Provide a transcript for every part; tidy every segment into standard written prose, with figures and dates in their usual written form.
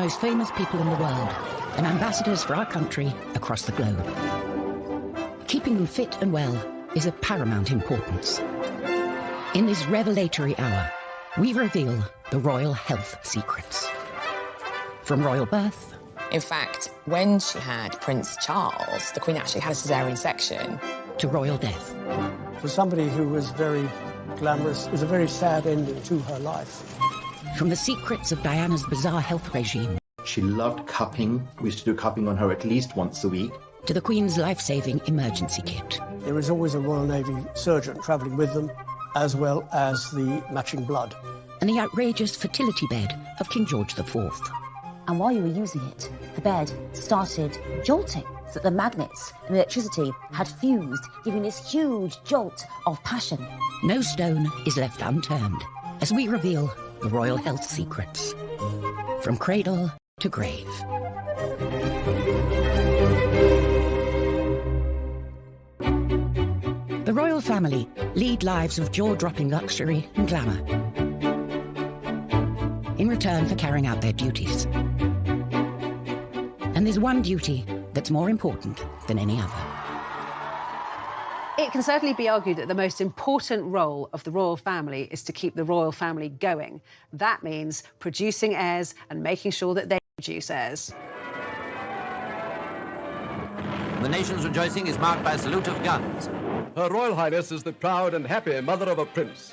Most famous people in the world and ambassadors for our country across the globe. Keeping them fit and well is of paramount importance. In this revelatory hour, we reveal the royal health secrets. From royal birth... In fact, when she had Prince Charles, the Queen actually had a caesarean section. ...to royal death. For somebody who was very glamorous, it was a very sad ending to her life. From the secrets of Diana's bizarre health regime. She loved cupping. We used to do cupping on her at least once a week. To the Queen's life-saving emergency kit. There was always a Royal Navy surgeon travelling with them, as well as the matching blood. And the outrageous fertility bed of King George IV. And while you were using it, the bed started jolting, so that the magnets and electricity had fused, giving this huge jolt of passion. No stone is left unturned as we reveal the royal health secrets. From cradle to grave. The royal family lead lives of jaw-dropping luxury and glamour in return for carrying out their duties. And there's one duty that's more important than any other. It can certainly be argued that the most important role of the royal family is to keep the royal family going. That means producing heirs and making sure that they produce heirs. The nation's rejoicing is marked by a salute of guns. Her Royal Highness is the proud and happy mother of a prince.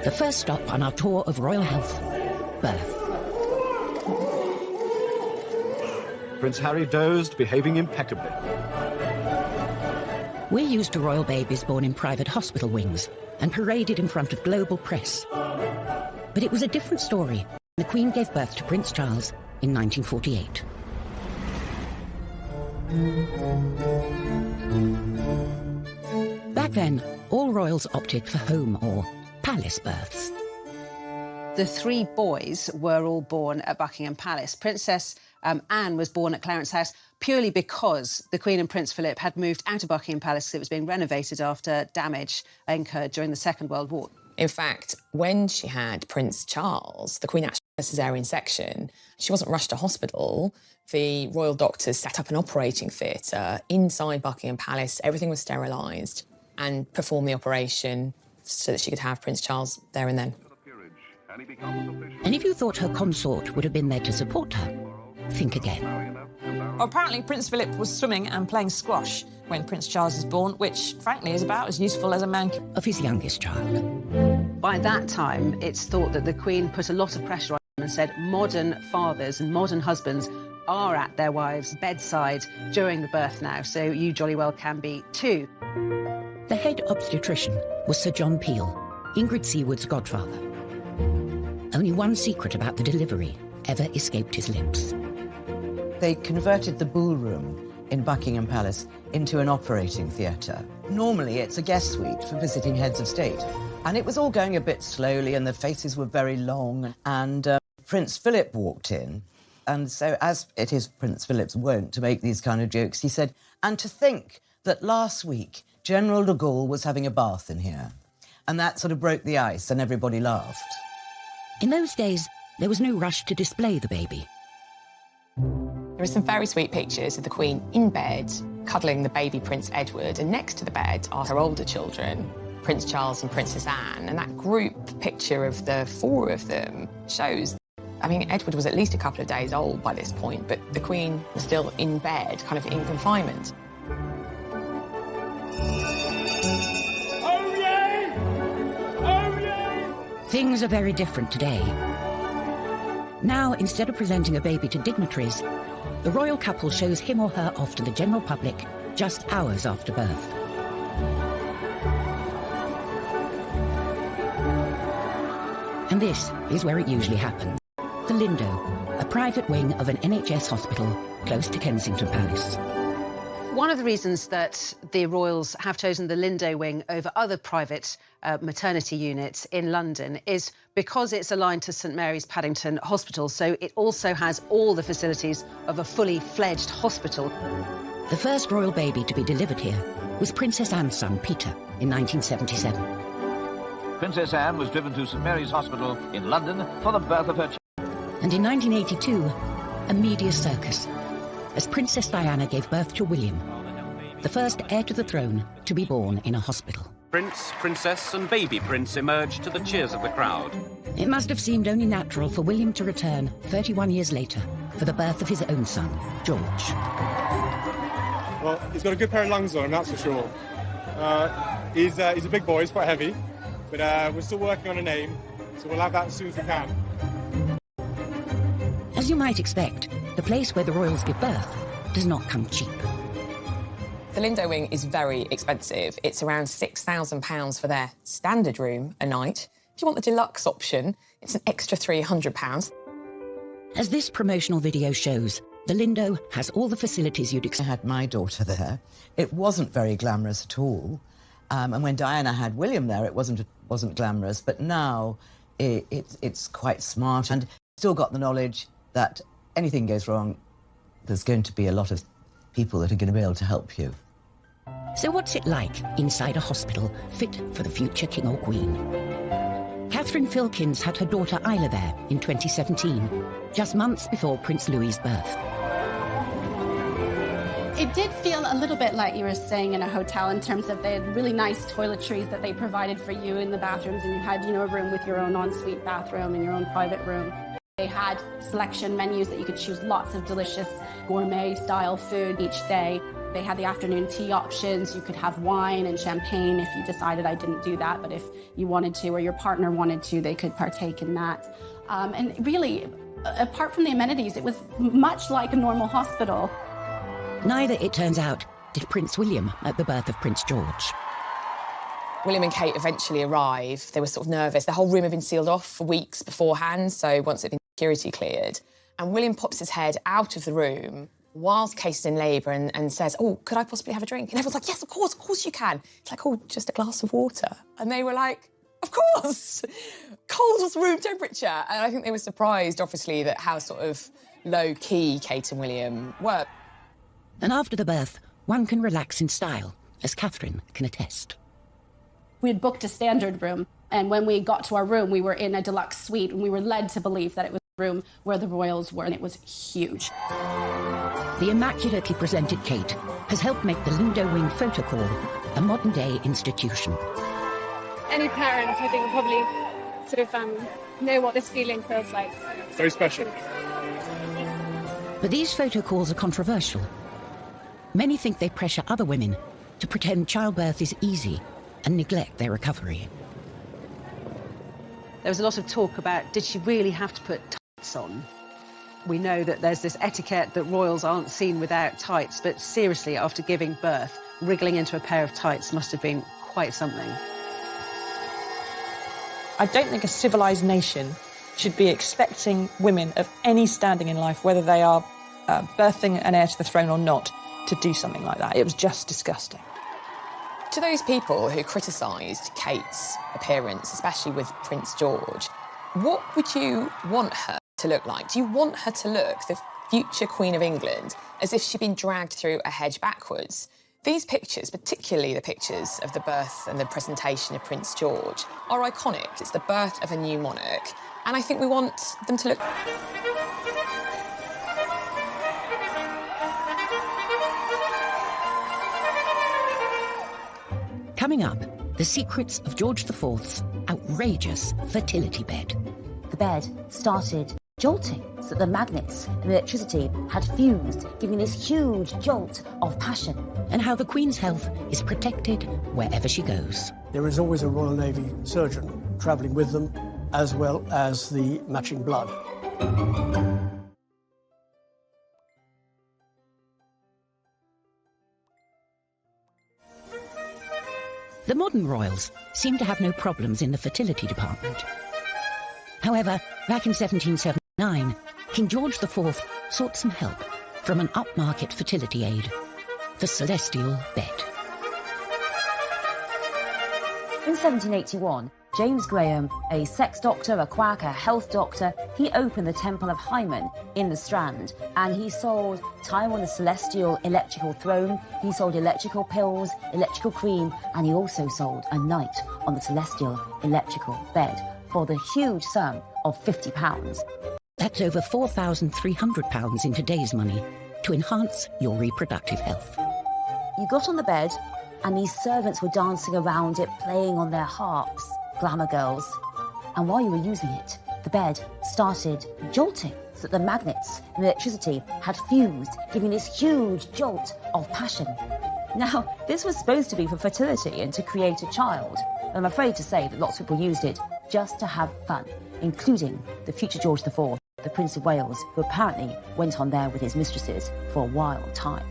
The first stop on our tour of royal health, birth. Prince Harry dozed, behaving impeccably. We're used to royal babies born in private hospital wings and paraded in front of global press. But it was a different story. The Queen gave birth to Prince Charles in 1948. Back then, all royals opted for home or palace births. The three boys were all born at Buckingham Palace. Princess Anne was born at Clarence House purely because the Queen and Prince Philip had moved out of Buckingham Palace because it was being renovated after damage incurred during the Second World War. In fact, when she had Prince Charles, the Queen actually had a caesarean section. She wasn't rushed to hospital. The royal doctors set up an operating theatre inside Buckingham Palace. Everything was sterilised and performed the operation so that she could have Prince Charles there and then. And if you thought her consort would have been there to support her, think again. Apparently, Prince Philip was swimming and playing squash when Prince Charles was born, which, frankly, is about as useful as a man of his youngest child. By that time, it's thought that the Queen put a lot of pressure on him and said modern fathers and modern husbands are at their wives' bedside during the birth now, so you jolly well can be too. The head obstetrician was Sir John Peel, Ingrid Seward's godfather. Only one secret about the delivery ever escaped his lips. They converted the ballroom in Buckingham Palace into an operating theatre. Normally, it's a guest suite for visiting heads of state. And it was all going a bit slowly, and the faces were very long. And Prince Philip walked in. And so, as it is Prince Philip's wont to make these kind of jokes, he said, and to think that last week, General de Gaulle was having a bath in here. And that sort of broke the ice, and everybody laughed. In those days, there was no rush to display the baby. There are some very sweet pictures of the Queen in bed, cuddling the baby Prince Edward, and next to the bed are her older children, Prince Charles and Princess Anne, and that group picture of the four of them shows, I mean, Edward was at least a couple of days old by this point, but the Queen was still in bed, kind of in confinement. Oh, yay! Oh, yay! Things are very different today. Now, instead of presenting a baby to dignitaries, the royal couple shows him or her off to the general public just hours after birth. And this is where it usually happens. The Lindo, a private wing of an NHS hospital close to Kensington Palace. One of the reasons that the royals have chosen the Lindo wing over other private maternity units in London is because it's aligned to St Mary's Paddington Hospital, so it also has all the facilities of a fully fledged hospital. The first royal baby to be delivered here was Princess Anne's son, Peter, in 1977. Princess Anne was driven to St Mary's Hospital in London for the birth of her child. And in 1982, a media circus, as Princess Diana gave birth to William, the first heir to the throne to be born in a hospital. Prince, Princess and baby Prince emerged to the cheers of the crowd. It must have seemed only natural for William to return 31 years later for the birth of his own son, George. Well, he's got a good pair of lungs on him, that's for sure. He's a big boy, he's quite heavy, but we're still working on a name, so we'll have that as soon as we can. As you might expect, the place where the royals give birth does not come cheap. The Lindo wing is very expensive. It's around £6,000 for their standard room a night. If you want the deluxe option, it's an extra £300. As this promotional video shows, the Lindo has all the facilities you'd expect. I had my daughter there. It wasn't very glamorous at all. And when Diana had William there, it wasn't glamorous. But now it's quite smart, and still got the knowledge that anything goes wrong, there's going to be a lot of people that are going to be able to help you. So what's it like inside a hospital fit for the future king or queen? Catherine Filkins had her daughter Isla there in 2017, just months before Prince Louis's birth. It did feel a little bit like you were staying in a hotel in terms of they had really nice toiletries that they provided for you in the bathrooms, and you had, a room with your own ensuite bathroom and your own private room. They had selection menus that you could choose lots of delicious gourmet-style food each day. They had the afternoon tea options. You could have wine and champagne if you decided. I didn't do that, but if you wanted to or your partner wanted to, they could partake in that. And really, apart from the amenities, it was much like a normal hospital. Neither, it turns out, did Prince William at the birth of Prince George. William and Kate eventually arrive. They were sort of nervous. The whole room had been sealed off for weeks beforehand, so once it had been security cleared. And William pops his head out of the room whilst Kate is in labour and says, "Oh, could I possibly have a drink?" And everyone's like, "Yes, of course you can." It's like, "Oh, just a glass of water." And they were like, "Of course!" Cold room temperature. And I think they were surprised, obviously, that how sort of low-key Kate and William were. And after the birth, one can relax in style, as Catherine can attest. We had booked a standard room, and when we got to our room, we were in a deluxe suite, and we were led to believe that it was the room where the royals were, and it was huge. The immaculately presented Kate has helped make the Lindo Wing Photocall a modern-day institution. Any parent, I think, will probably sort of know what this feeling feels like. Very special. But these photocalls are controversial. Many think they pressure other women to pretend childbirth is easy and neglect their recovery. There was a lot of talk about, did she really have to put tights on? We know that there's this etiquette that royals aren't seen without tights, but seriously, after giving birth, wriggling into a pair of tights must have been quite something. I don't think a civilised nation should be expecting women of any standing in life, whether they are birthing an heir to the throne or not, to do something like that. It was just disgusting. To those people who criticised Kate's appearance, especially with Prince George, what would you want her to look like? Do you want her to look, the future Queen of England, as if she'd been dragged through a hedge backwards? These pictures, particularly the pictures of the birth and the presentation of Prince George, are iconic. It's the birth of a new monarch, and I think we want them to look... Coming up, the secrets of George IV's outrageous fertility bed. The bed started jolting so that the magnets and electricity had fused, giving this huge jolt of passion. And how the Queen's health is protected wherever she goes. There is always a Royal Navy surgeon travelling with them, as well as the matching blood. The modern royals seem to have no problems in the fertility department. However, back in 1779, King George IV sought some help from an upmarket fertility aid, the celestial bed. In 1781, James Graham, a sex doctor, a quack, a health doctor, he opened the Temple of Hymen in the Strand, and he sold time on the celestial electrical throne, he sold electrical pills, electrical cream, and he also sold a night on the celestial electrical bed for the huge sum of £50. That's over £4,300 in today's money to enhance your reproductive health. You got on the bed, and these servants were dancing around it, playing on their harps, glamour girls. And while you were using it, the bed started jolting, so that the magnets and electricity had fused, giving this huge jolt of passion. Now, this was supposed to be for fertility and to create a child. I'm afraid to say that lots of people used it just to have fun, including the future George IV, the Prince of Wales, who apparently went on there with his mistresses for a wild time.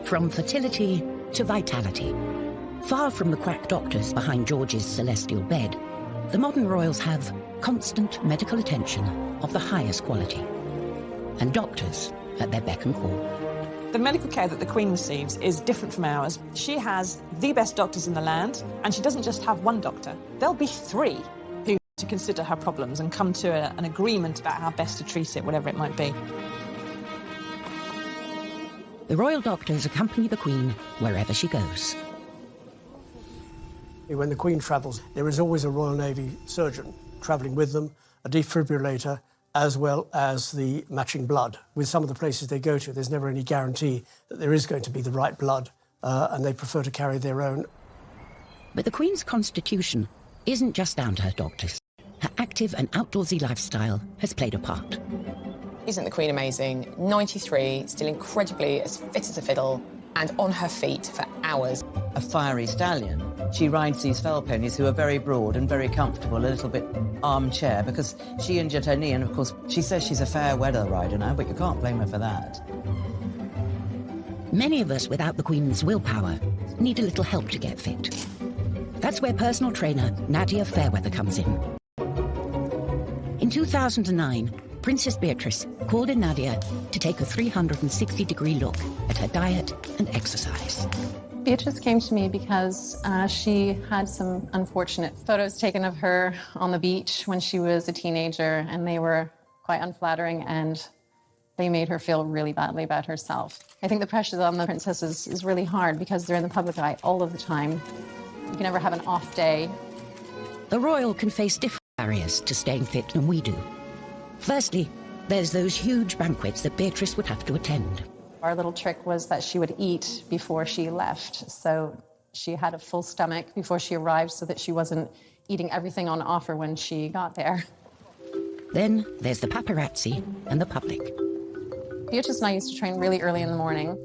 From fertility to vitality. Far from the quack doctors behind George's celestial bed, the modern royals have constant medical attention of the highest quality, and doctors at their beck and call. The medical care that the Queen receives is different from ours. She has the best doctors in the land, and she doesn't just have one doctor. There'll be three who to consider her problems and come to an agreement about how best to treat it, whatever it might be. The royal doctors accompany the Queen wherever she goes. When the Queen travels, there is always a Royal Navy surgeon travelling with them, a defibrillator, as well as the matching blood. With some of the places they go to, there's never any guarantee that there is going to be the right blood, and they prefer to carry their own. But the Queen's constitution isn't just down to her doctors. Her active and outdoorsy lifestyle has played a part. Isn't the Queen amazing? 93, still incredibly as fit as a fiddle, and on her feet for hours. A fiery stallion. She rides these fell ponies who are very broad and very comfortable, a little bit armchair, because she injured her knee, and of course she says she's a fair weather rider now, but you can't blame her for that. Many of us without the Queen's willpower need a little help to get fit. That's where personal trainer Nadia Fairweather comes in. In 2009, Princess Beatrice called in Nadia to take a 360-degree look at her diet and exercise. Beatrice came to me because she had some unfortunate photos taken of her on the beach when she was a teenager, and they were quite unflattering, and they made her feel really badly about herself. I think the pressure on the princesses is really hard because they're in the public eye all of the time. You can never have an off day. The royal can face different barriers to staying fit than we do. Firstly, there's those huge banquets that Beatrice would have to attend. Our little trick was that she would eat before she left, so she had a full stomach before she arrived so that she wasn't eating everything on offer when she got there. Then there's the paparazzi and the public. Beatrice and I used to train really early in the morning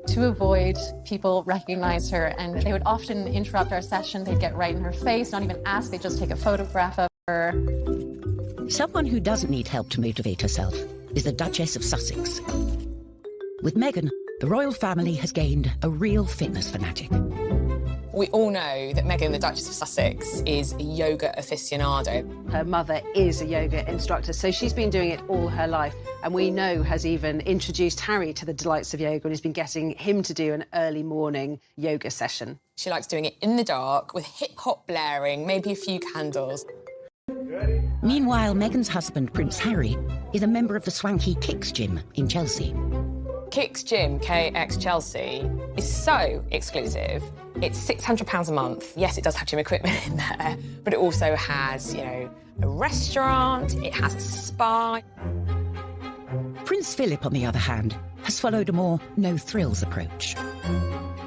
to avoid people recognize her, and they would often interrupt our session. They'd get right in her face, not even ask, they'd just take a photograph of her. Someone who doesn't need help to motivate herself is the Duchess of Sussex. With Meghan, the royal family has gained a real fitness fanatic. We all know that Meghan, the Duchess of Sussex, is a yoga aficionado. Her mother is a yoga instructor, so she's been doing it all her life, and we know has even introduced Harry to the delights of yoga and has been getting him to do an early morning yoga session. She likes doing it in the dark with hip-hop blaring, maybe a few candles. Meanwhile, Meghan's husband, Prince Harry, is a member of the swanky Kicks gym in Chelsea. Kicks Gym, KX Chelsea, is so exclusive. It's £600 a month. Yes, it does have gym equipment in there, but it also has, a restaurant, it has a spa. Prince Philip, on the other hand, has followed a more no-thrills approach.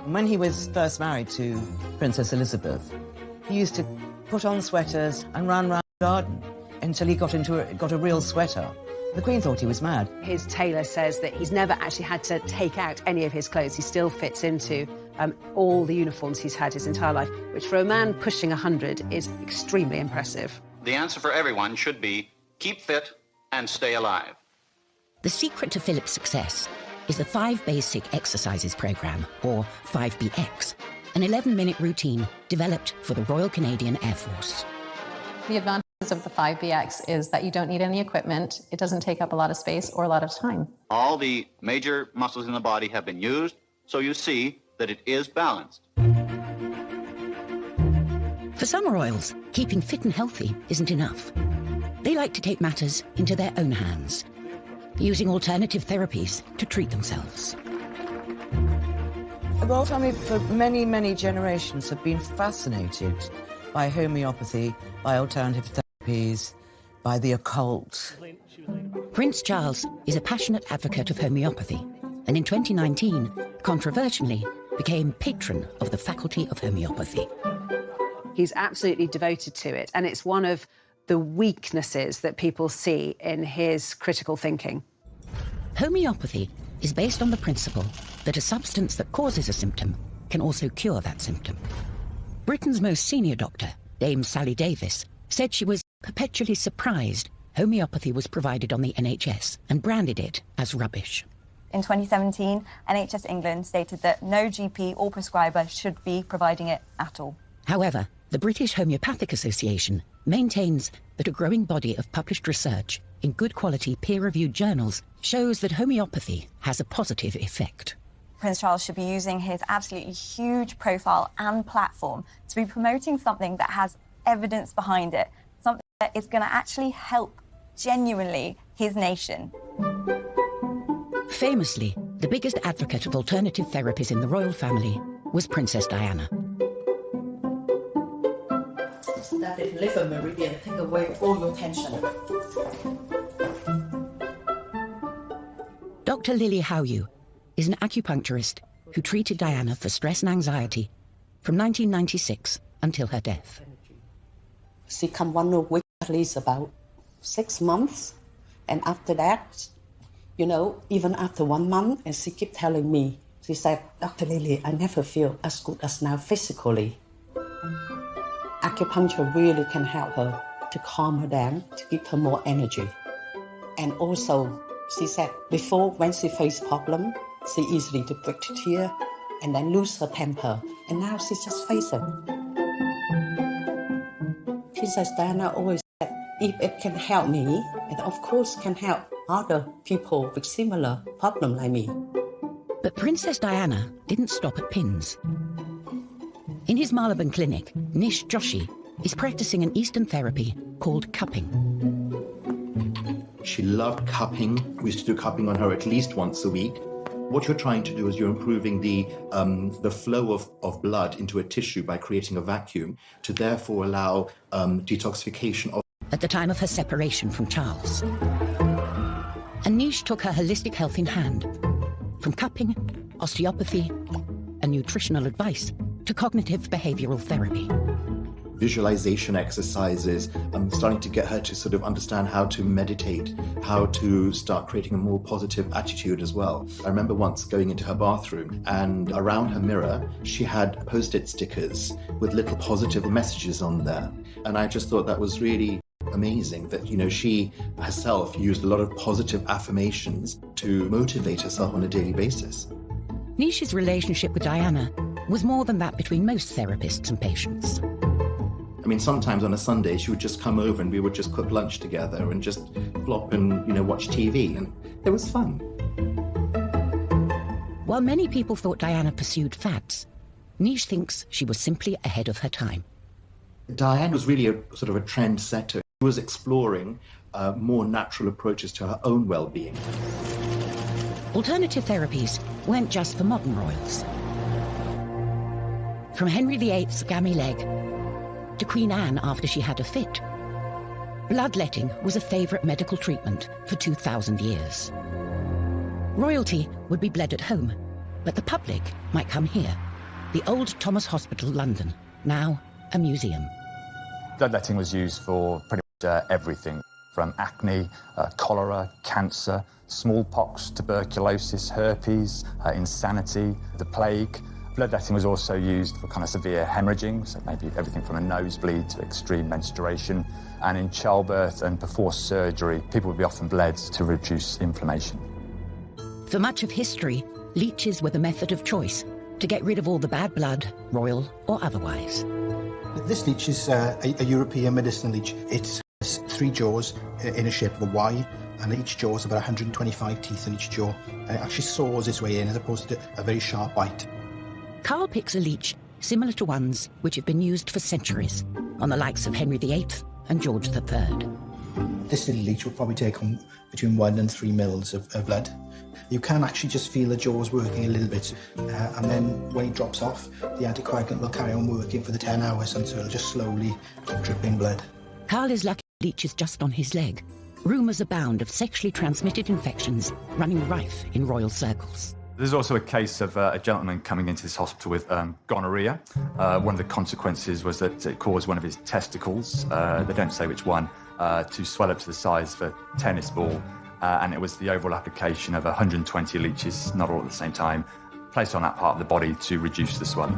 When he was first married to Princess Elizabeth, he used to put on sweaters and run around the garden until he got a real sweater. The Queen thought he was mad. His tailor says that he's never actually had to take out any of his clothes. He still fits into all the uniforms he's had his entire life, which for a man pushing 100 is extremely impressive. The answer for everyone should be keep fit and stay alive. The secret to Philip's success is the 5 Basic Exercises programme, or 5BX, an 11-minute routine developed for the Royal Canadian Air Force. The advantage of the 5BX is that you don't need any equipment, it doesn't take up a lot of space or a lot of time. All the major muscles in the body have been used, so you see that it is balanced. For some royals, keeping fit and healthy isn't enough. They like to take matters into their own hands, using alternative therapies to treat themselves. The royal family for many, many generations have been fascinated by homeopathy, by alternative therapies, by the occult. Prince Charles is a passionate advocate of homeopathy, and in 2019, controversially, became patron of the Faculty of Homeopathy. He's absolutely devoted to it, and it's one of the weaknesses that people see in his critical thinking. Homeopathy is based on the principle that a substance that causes a symptom can also cure that symptom. Britain's most senior doctor, Dame Sally Davis, said she was perpetually surprised homeopathy was provided on the NHS and branded it as rubbish. In 2017, NHS England stated that no GP or prescriber should be providing it at all. However, the British Homeopathic Association maintains that a growing body of published research in good quality peer-reviewed journals shows that homeopathy has a positive effect. Prince Charles should be using his absolutely huge profile and platform to be promoting something that has evidence behind it, something that is going to actually help genuinely his nation. Famously, the biggest advocate of alternative therapies in the royal family was Princess Diana. That is liver meridian, take away all your tension. Dr. Lily Howyu is an acupuncturist who treated Diana for stress and anxiety from 1996 until her death. She come 1 week, at least about 6 months. And after that, you know, even after 1 month, and she kept telling me, she said, Dr. Lily, I never feel as good as now physically. Acupuncture really can help her to calm her down, to give her more energy. And also, she said before, when she faced problem, she easily to break a tear and then lose her temper. And now she just face it. Princess Diana always said, if it can help me, it of course can help other people with similar problem like me. But Princess Diana didn't stop at pins. In his Marylebone clinic, Nish Joshi is practicing an Eastern therapy called cupping. She loved cupping. We used to do cupping on her at least once a week. What you're trying to do is you're improving the flow of blood into a tissue by creating a vacuum to therefore allow detoxification of... At the time of her separation from Charles. Anish took her holistic health in hand, from cupping, osteopathy, and nutritional advice to cognitive behavioral therapy. Visualization exercises, starting to get her to sort of understand how to meditate, how to start creating a more positive attitude as well. I remember once going into her bathroom and around her mirror, she had Post-it stickers with little positive messages on there. And I just thought that was really amazing that, you know, she herself used a lot of positive affirmations to motivate herself on a daily basis. Nish's relationship with Diana was more than that between most therapists and patients. I mean, sometimes on a Sunday, she would just come over and we would just cook lunch together and just flop and, you know, watch TV, and it was fun. While many people thought Diana pursued fads, Nish thinks she was simply ahead of her time. Diana was really a sort of a trendsetter. She was exploring more natural approaches to her own well-being. Alternative therapies weren't just for modern royals. From Henry VIII's gammy leg to Queen Anne after she had a fit, bloodletting was a favourite medical treatment for 2,000 years. Royalty would be bled at home, but the public might come here, the Old Thomas Hospital, London, now a museum. Bloodletting was used for pretty much everything, from acne, cholera, cancer, smallpox, tuberculosis, herpes, insanity, the plague. Bloodletting was also used for kind of severe hemorrhaging, so maybe everything from a nosebleed to extreme menstruation. And in childbirth and before surgery, people would be often bled to reduce inflammation. For much of history, leeches were the method of choice to get rid of all the bad blood, royal or otherwise. This leech is a European medicinal leech. It has 3 jaws in a shape of a Y, and each jaw is about 125 teeth in each jaw. And it actually saws its way in as opposed to a very sharp bite. Carl picks a leech similar to ones which have been used for centuries on the likes of Henry VIII and George III. This little leech will probably take on between 1 and 3 mils of blood. You can actually just feel the jaws working a little bit, and then when it drops off, the anticoagulant will carry on working for the 10 hours until it'll just slowly keep dripping blood. Carl is lucky the leech is just on his leg. Rumours abound of sexually transmitted infections running rife in royal circles. There's also a case of a gentleman coming into this hospital with gonorrhea. One of the consequences was that it caused one of his testicles, they don't say which one, to swell up to the size of a tennis ball. And it was the overall application of 120 leeches, not all at the same time, placed on that part of the body to reduce the swelling.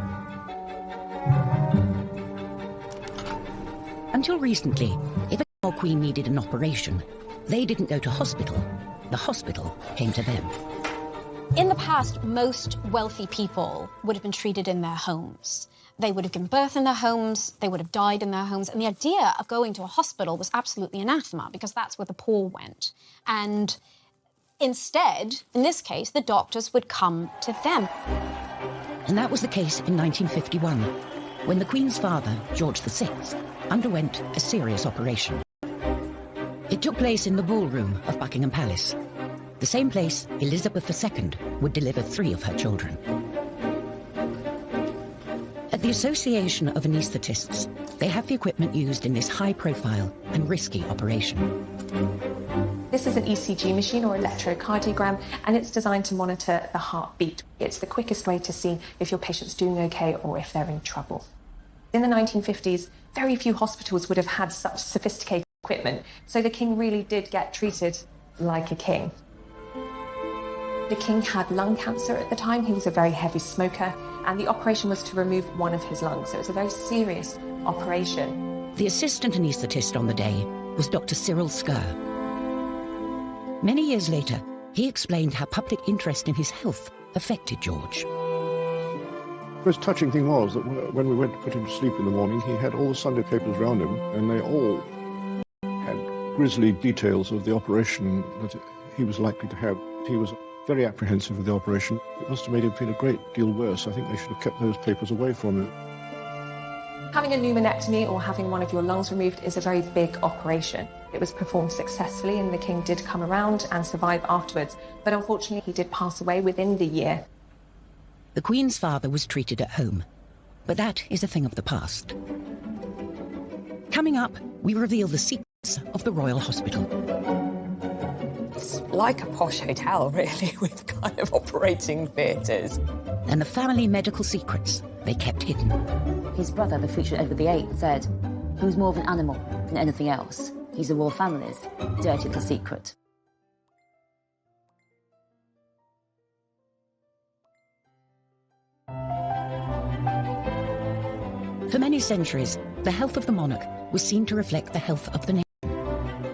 Until recently, if a king or queen needed an operation, they didn't go to hospital. The hospital came to them. In the past, most wealthy people would have been treated in their homes. They would have given birth in their homes, they would have died in their homes, and the idea of going to a hospital was absolutely anathema because that's where the poor went. And instead, in this case, the doctors would come to them. And that was the case in 1951, when the Queen's father, George VI, underwent a serious operation. It took place in the ballroom of Buckingham Palace, the same place Elizabeth II would deliver 3 of her children. At the Association of Anaesthetists, they have the equipment used in this high-profile and risky operation. This is an ECG machine or electrocardiogram, and it's designed to monitor the heartbeat. It's the quickest way to see if your patient's doing okay or if they're in trouble. In the 1950s, very few hospitals would have had such sophisticated equipment, so the king really did get treated like a king. The king had lung cancer at the time. He was a very heavy smoker, and the operation was to remove one of his lungs, so it was a very serious operation. The assistant anaesthetist on the day was Dr. Cyril Skerr. Many years later, he explained how public interest in his health affected George. The most touching thing was that when we went to put him to sleep in the morning, he had all the Sunday papers around him, and they all had grisly details of the operation that he was likely to have. He was very apprehensive of the operation. It must have made him feel a great deal worse. I think they should have kept those papers away from him. Having a pneumonectomy or having one of your lungs removed is a very big operation. It was performed successfully and the king did come around and survive afterwards, but unfortunately he did pass away within the year. The Queen's father was treated at home, but that is a thing of the past. Coming up, we reveal the secrets of the Royal Hospital. It's like a posh hotel, really, with kind of operating theatres. And the family medical secrets they kept hidden. His brother, the future Edward VIII, said, "Who's more of an animal than anything else? He's the royal family's dirty little secret." For many centuries, the health of the monarch was seen to reflect the health of the nation.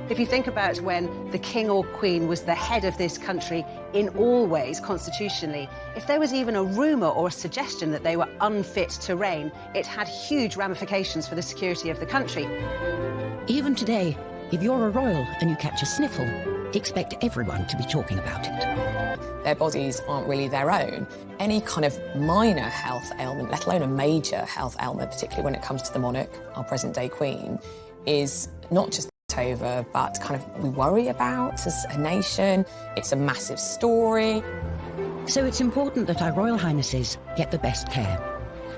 If you think about when the king or queen was the head of this country in all ways, constitutionally, if there was even a rumour or a suggestion that they were unfit to reign, it had huge ramifications for the security of the country. Even today, if you're a royal and you catch a sniffle, expect everyone to be talking about it. Their bodies aren't really their own. Any kind of minor health ailment, let alone a major health ailment, particularly when it comes to the monarch, our present-day queen, is not just over, but kind of we worry about as a nation. It's a massive story. So it's important that our Royal Highnesses get the best care.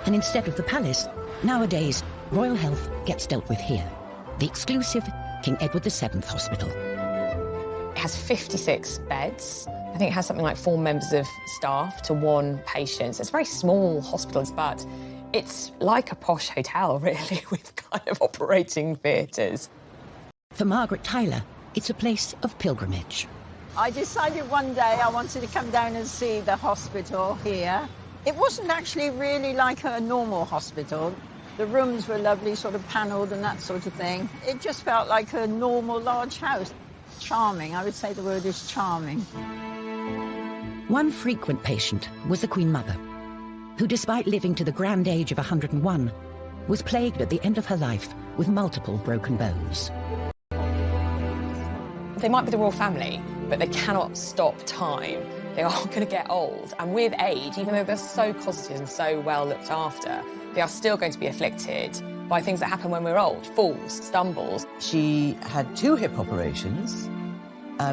And instead of the palace, nowadays, royal health gets dealt with here. The exclusive King Edward VII Hospital. It has 56 beds. I think it has something like 4 members of staff to 1 patient. So it's very small hospitals, but it's like a posh hotel, really, with kind of operating theatres. For Margaret Tyler, it's a place of pilgrimage. I decided one day I wanted to come down and see the hospital here. It wasn't actually really like a normal hospital. The rooms were lovely, sort of panelled and that sort of thing. It just felt like a normal large house. Charming, I would say the word is charming. One frequent patient was the Queen Mother, who, despite living to the grand age of 101, was plagued at the end of her life with multiple broken bones. They might be the royal family, but they cannot stop time. They are going to get old. And with age, even though they're so cosseted and so well looked after, They are still going to be afflicted by things that happen when we're old, falls, stumbles. She had 2 hip operations,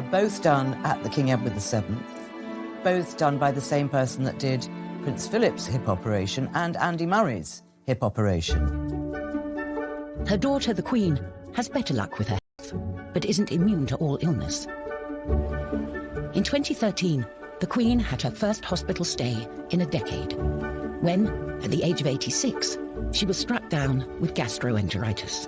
both done at the King Edward VII, both done by the same person that did Prince Philip's hip operation and Andy Murray's hip operation. Her daughter, the Queen, has better luck with her health, but isn't immune to all illness. In 2013, the Queen had her first hospital stay in a decade, when, at the age of 86, she was struck down with gastroenteritis.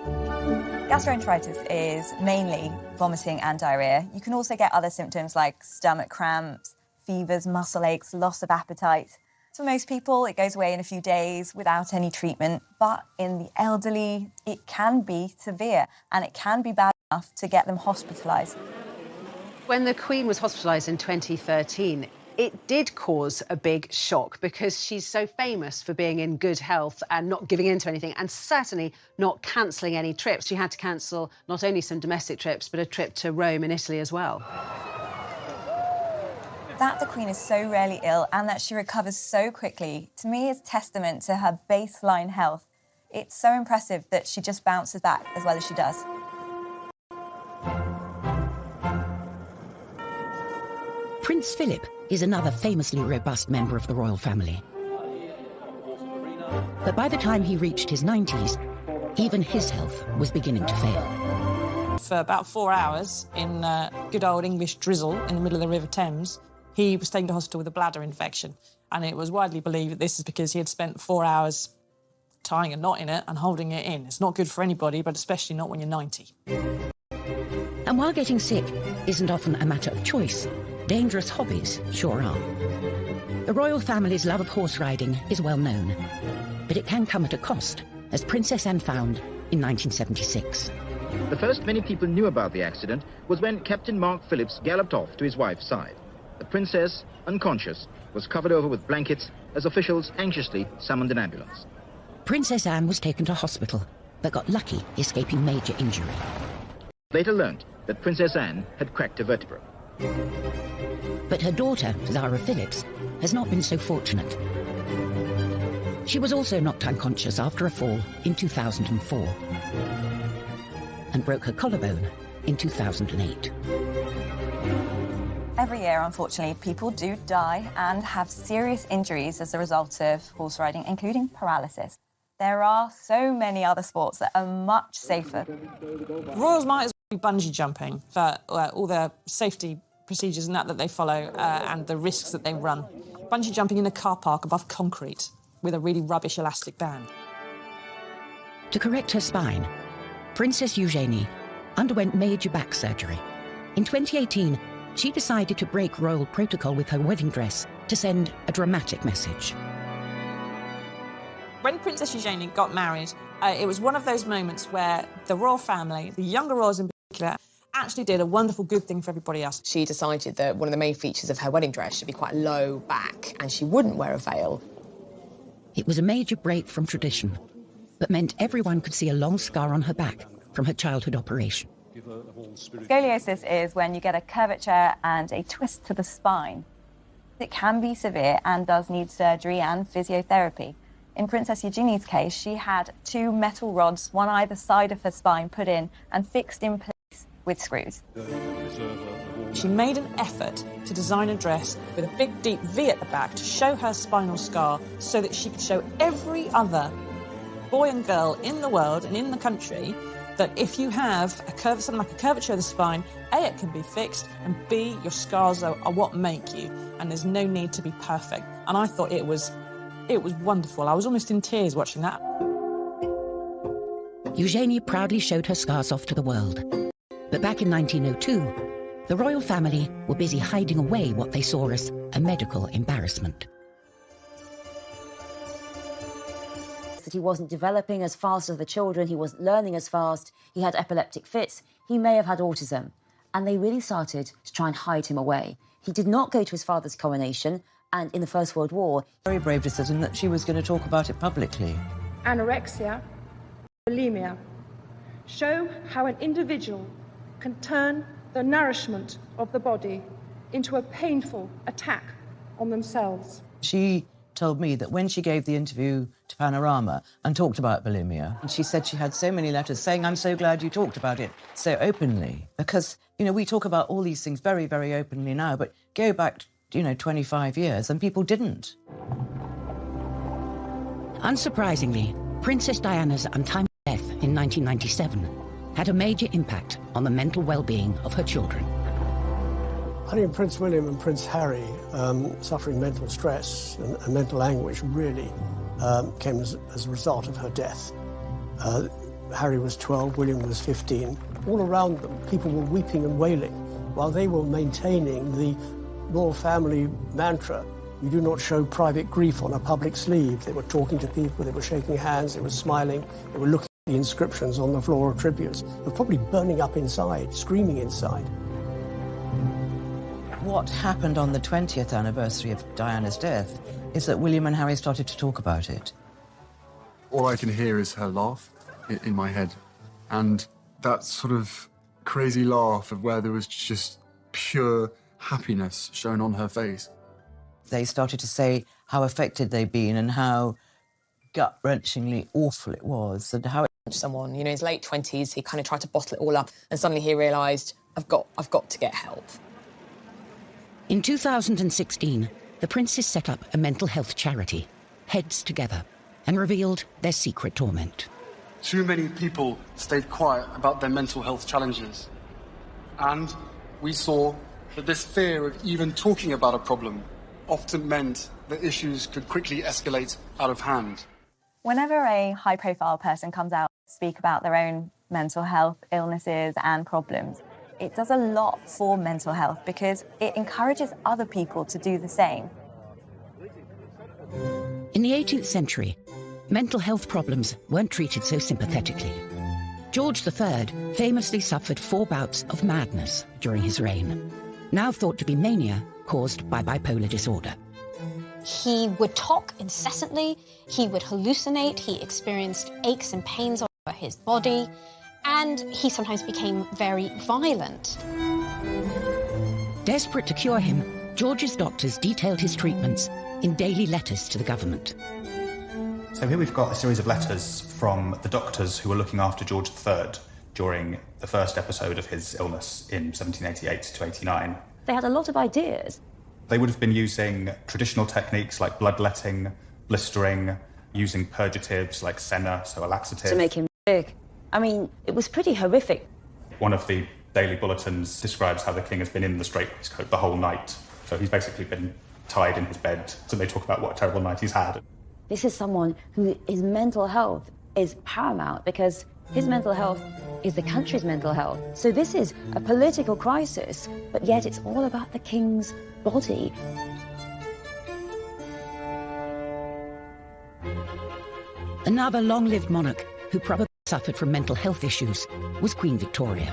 Gastroenteritis is mainly vomiting and diarrhea. You can also get other symptoms like stomach cramps, fevers, muscle aches, loss of appetite. For most people, it goes away in a few days without any treatment, but in the elderly, it can be severe and it can be bad enough to get them hospitalised. When the Queen was hospitalised in 2013, it did cause a big shock because she's so famous for being in good health and not giving in to anything, and certainly not cancelling any trips. She had to cancel not only some domestic trips, but a trip to Rome and Italy as well. That the Queen is so rarely ill and that she recovers so quickly, to me, is testament to her baseline health. It's so impressive that she just bounces back as well as she does. Prince Philip is another famously robust member of the royal family. But by the time he reached his 90s, even his health was beginning to fail. For about 4 hours in good old English drizzle in the middle of the River Thames, he was taken to hospital with a bladder infection. And it was widely believed that this is because he had spent 4 hours tying a knot in it and holding it in. It's not good for anybody, but especially not when you're 90. And while getting sick isn't often a matter of choice, dangerous hobbies sure are. The royal family's love of horse riding is well known, but it can come at a cost, as Princess Anne found in 1976. The first many people knew about the accident was when Captain Mark Phillips galloped off to his wife's side. The princess, unconscious, was covered over with blankets as officials anxiously summoned an ambulance. Princess Anne was taken to hospital, but got lucky escaping major injury. Later learnt that Princess Anne had cracked a vertebra. But her daughter, Zara Phillips, has not been so fortunate. She was also knocked unconscious after a fall in 2004 and broke her collarbone in 2008. Every year, unfortunately, people do die and have serious injuries as a result of horse riding, including paralysis. There are so many other sports that are much safer. Royals might as well be bungee jumping for all the safety procedures and that they follow and the risks that they run. Bungee jumping in a car park above concrete with a really rubbish elastic band. To correct her spine, Princess Eugenie underwent major back surgery. In 2018, she decided to break royal protocol with her wedding dress to send a dramatic message. When Princess Eugenie got married, it was one of those moments where the royal family, the younger royals in particular, actually did a wonderful good thing for everybody else. She decided that one of the main features of her wedding dress should be quite low back and she wouldn't wear a veil. It was a major break from tradition, but meant everyone could see a long scar on her back from her childhood operation. Scoliosis is when you get a curvature and a twist to the spine. It can be severe and does need surgery and physiotherapy. In Princess Eugenie's case, she had 2 metal rods, one either side of her spine, put in and fixed in place with screws. She made an effort to design a dress with a big, deep V at the back to show her spinal scar so that she could show every other boy and girl in the world and in the country that if you have something like a curvature of the spine, A, it can be fixed, and B, your scars are what make you, and there's no need to be perfect. And I thought it was wonderful. I was almost in tears watching that. Eugenie proudly showed her scars off to the world. But back in 1902, the royal family were busy hiding away what they saw as a medical embarrassment. That he wasn't developing as fast as the children, he wasn't learning as fast, he had epileptic fits, he may have had autism. And they really started to try and hide him away. He did not go to his father's coronation, and in the First World War... Very brave decision that she was going to talk about it publicly. Anorexia, bulimia, show how an individual can turn the nourishment of the body into a painful attack on themselves. She told me that when she gave the interview to Panorama and talked about bulimia, and she said she had so many letters saying, I'm so glad you talked about it so openly. Because, you know, we talk about all these things very, very openly now, but go back, 25 years and people didn't. Unsurprisingly, Princess Diana's untimely death in 1997 had a major impact on the mental well-being of her children. I think Prince William and Prince Harry suffering mental stress and mental anguish really came as a result of her death. Harry was 12, William was 15. All around them, people were weeping and wailing while they were maintaining the royal family mantra, you do not show private grief on a public sleeve. They were talking to people, they were shaking hands, they were smiling, they were looking at the inscriptions on the floor of tributes. They were probably burning up inside, screaming inside. What happened on the 20th anniversary of Diana's death is that William and Harry started to talk about it. All I can hear is her laugh in my head. And that sort of crazy laugh of where there was just pure happiness shown on her face. They started to say how affected they'd been and how gut-wrenchingly awful it was and how... Someone, in his late 20s, he kind of tried to bottle it all up and suddenly he realised, I've got to get help. In 2016, the princes set up a mental health charity, Heads Together, and revealed their secret torment. Too many people stayed quiet about their mental health challenges. And we saw that this fear of even talking about a problem often meant that issues could quickly escalate out of hand. Whenever a high-profile person comes out to speak about their own mental health illnesses and problems, it does a lot for mental health because it encourages other people to do the same. In the 18th century, mental health problems weren't treated so sympathetically. George III famously suffered 4 bouts of madness during his reign, now thought to be mania caused by bipolar disorder. He would talk incessantly, he would hallucinate, he experienced aches and pains all over his body, and he sometimes became very violent. Desperate to cure him, George's doctors detailed his treatments in daily letters to the government. So here we've got a series of letters from the doctors who were looking after George III during the first episode of his illness in 1788 to 89. They had a lot of ideas. They would have been using traditional techniques like bloodletting, blistering, using purgatives like senna, so a laxative. To make him big. I mean, it was pretty horrific. One of the daily bulletins describes how the king has been in the straitwaistcoat the whole night. So he's basically been tied in his bed. So they talk about what a terrible night he's had. This is someone who his mental health is paramount because his mental health is the country's mental health. So this is a political crisis, but yet it's all about the king's body. Another long-lived monarch who probably suffered from mental health issues was Queen Victoria.